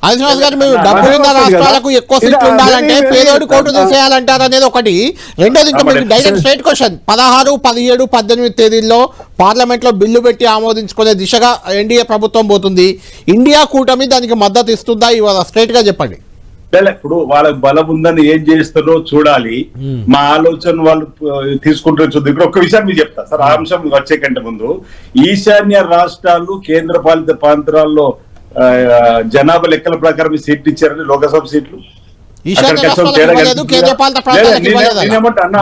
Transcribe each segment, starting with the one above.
శ్రీనివాస్ గారు మీరు డబ్బులున్న రాష్ట్రాలకు ఎక్కువ సీట్లు ఉండాలంటే పేదోడి కోటు తీసేయాలంటారు అనేది ఒకటి. రెండోది ఇంకా మీకు డైరెక్ట్ స్ట్రైట్ క్వశ్చన్, 16, 17, 18 తేదీల్లో పార్లమెంట్ లో బిల్లు పెట్టి ఆమోదించుకునే దిశగా ఎన్డీఏ ప్రభుత్వం పోతుంది. ఇండియా కూటమి దానికి మద్దతు ఇస్తుందా? ఇవాళ స్ట్రైట్ గా చెప్పండి. ఇప్పుడు వాళ్ళకి బలం ఉందని ఏం చేస్తారో చూడాలి. మా ఆలోచన వాళ్ళు తీసుకుంటారో చూద్దాం. ఇక్కడ ఒక్క విషయం మీకు చెప్తా సార్, ఆ అంశం వచ్చే కంటే ముందు, ఈశాన్య రాష్ట్రాలు కేంద్ర పాలిత ప్రాంతాల్లో జనాభా లెక్కల ప్రకారం సీట్లు ఇచ్చారని, లోకసభ సీట్లు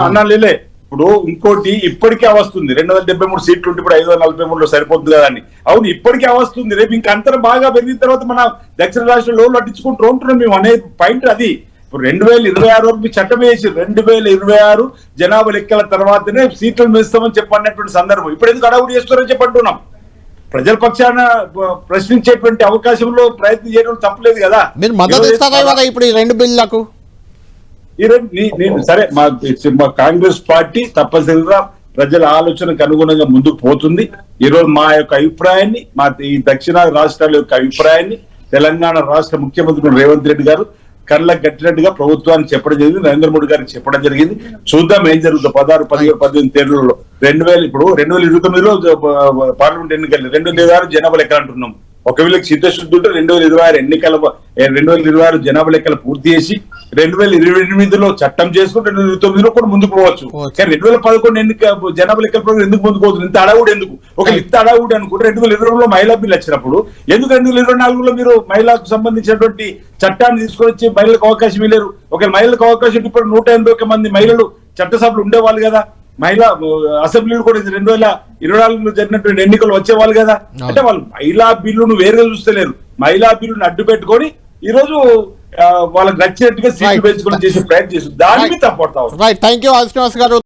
అన్నా లేలే. ఇప్పుడు ఇంకోటి ఇప్పటికే వస్తుంది 273 సీట్లు ఉంటే ఇప్పుడు 543 సరిపోతుంది కదా అని. అవును, ఇప్పటికే వస్తుంది. రేపు ఇంకా అంతరం బాగా పెరిగిన తర్వాత మన దక్షిణ రాష్ట్రంలో పట్టించుకుంటూ ఉంటున్నాం మేము అనే పాయింట్ అది. ఇప్పుడు 2026 వరకు చట్టం వేసి 2026 జనాభా లెక్కల తర్వాతనే సీట్లను వేస్తామని చెప్పన్నటువంటి సందర్భం. ఇప్పుడు ఎందుకు అడవుడు చేస్తారని చెప్పంటున్నాం. ప్రజల పక్షాన ప్రశ్నించేటువంటి అవకాశంలో ప్రయత్నం చేయడం తప్పలేదు కదా. మీరు మద్దతు ఇస్తారా ఇప్పుడు ఈ రెండు బిల్లులకు? సరే, మా కాంగ్రెస్ పార్టీ తప్పనిసరిగా ప్రజల ఆలోచనకు అనుగుణంగా ముందుకు పోతుంది. ఈ రోజు మా యొక్క అభిప్రాయాన్ని, మా ఈ దక్షిణాది రాష్ట్రాల యొక్క అభిప్రాయాన్ని తెలంగాణ రాష్ట్ర ముఖ్యమంత్రి రేవంత్ రెడ్డి గారు కళ్ళకు కట్టినట్టుగా ప్రభుత్వానికి చెప్పడం జరిగింది, నరేంద్ర మోడీ గారికి చెప్పడం జరిగింది. చూద్దాం ఏం జరుగుతుంది 16, 17, 18 తేదీలలో. 2029లో పార్లమెంట్ ఎన్నికలు, 2026 జనాభా లెక్కలు అంటున్నాం. ఒకవేళ చిత్తశుద్ధి ఉంటే 2026 జనాభా లెక్కలు పూర్తి చేసి 2028లో చట్టం చేసుకుని 2029లో కూడా ముందుకు పోవచ్చు. కానీ 2011 ఎన్నిక జనాభా లెక్కల ప్రకారం ఎందుకు ముందుకు పోతుంది? ఇంత అడవుడు ఎందుకు? ఒక ఇంత అడవుడు అనుకుంటే 2020లో మహిళా బిల్లు వచ్చినప్పుడు ఎందుకు 2024లో మీరు మహిళలకు సంబంధించినటువంటి చట్టాన్ని తీసుకొని వచ్చి మహిళలకు అవకాశం ఇవ్వలేరు? ఒక మహిళలకు అవకాశం ఇప్పుడు 181 మంది మహిళలు చట్టసభలు ఉండేవాళ్ళు కదా. మహిళా అసెంబ్లీలు కూడా 2024లో జరిగినటువంటి ఎన్నికలు వచ్చేవాళ్ళు కదా. అంటే వాళ్ళు మహిళా బిల్లును వేరుగా చూస్తలేరు, మహిళా బిల్లును అడ్డు పెట్టుకొని ఈ రోజు వాళ్ళకి నచ్చినట్టుగా సీట్లు పెంచుకొని చేసే ప్రయత్నం చేస్తుంది. దాని మీద తప్పడతాం. రైట్, థ్యాంక్ యూ శ్రీనివాస్ గారు.